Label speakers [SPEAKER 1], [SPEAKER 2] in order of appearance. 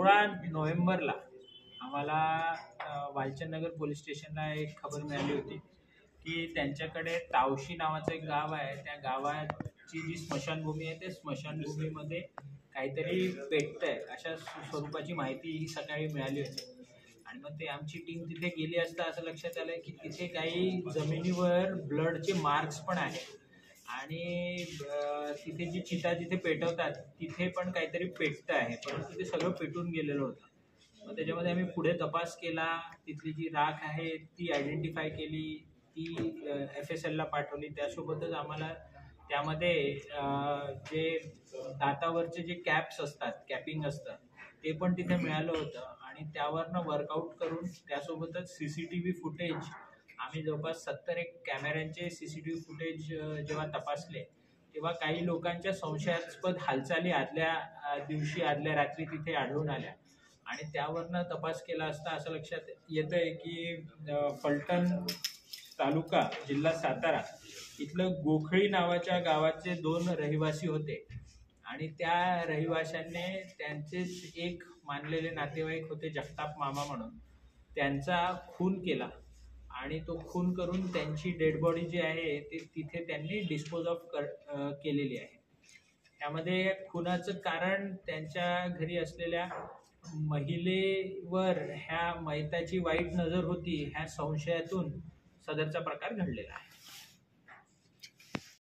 [SPEAKER 1] नोव्हेंबरला आम्हाला वालचंदनगर पोलीस स्टेशनला एक खबर मिळाली होती की त्यांच्याकडे तावशी नावाचं एक गाव आहे. त्या गावाची जी स्मशानभूमी आहे, त्या स्मशानभूमीमध्ये काहीतरी पेटतंय अशा स्वरूपाची माहिती ही सकाळी मिळाली होती. आणि मग ते आमची टीम तिथे गेली असता असं लक्षात आलं की तिथे काही जमिनीवर ब्लडचे मार्क्स पण आहेत आणि तिथे जी चिता जिथे पेटवतात तिथे पण काहीतरी पेटतं आहे, परंतु ते सगळं पेटून गेलेलं होतं. मग त्याच्यामध्ये आम्ही पुढे तपास केला, तिथली जी राख आहे ती आयडेंटिफाय केली, ती FSLला पाठवली. त्यासोबतच आम्हाला त्यामध्ये जे दातावरचे जे कॅप्स असतात, कॅपिंग असतं, ते पण तिथे मिळालं होतं. आणि त्यावरनं वर्कआउट करून त्यासोबतच CCTV फुटेज आम्ही जवळपास 70 एक कॅमेऱ्यांचे CCTV फुटेज जेव्हा तपासले तेव्हा काही लोकांच्या संशयास्पद हालचाली आदल्या दिवशी आदल्या रात्री तिथे आढळून आल्या. आणि त्यावरनं तपास केला असता असं लक्षात येतंय की फलटण तालुका जिल्हा सातारा इथलं गोखळी नावाच्या गावाचे 2 रहिवासी होते. आणि त्या रहिवाशांनी त्यांचेच एक मानलेले नातेवाईक होते जगताप मामा म्हणून, त्यांचा खून केला. आणि तो खून करून त्यांची डेड बॉडी जी आहे ती तिथे त्यांनी डिस्पोज ऑफ केलेली आहे. त्यामध्ये खुनाचं कारण त्यांच्या घरी असलेल्या महिलेवर ह्या मैताची वाईट नजर होती, ह्या संशयातून सदरचा प्रकार घडलेला आहे.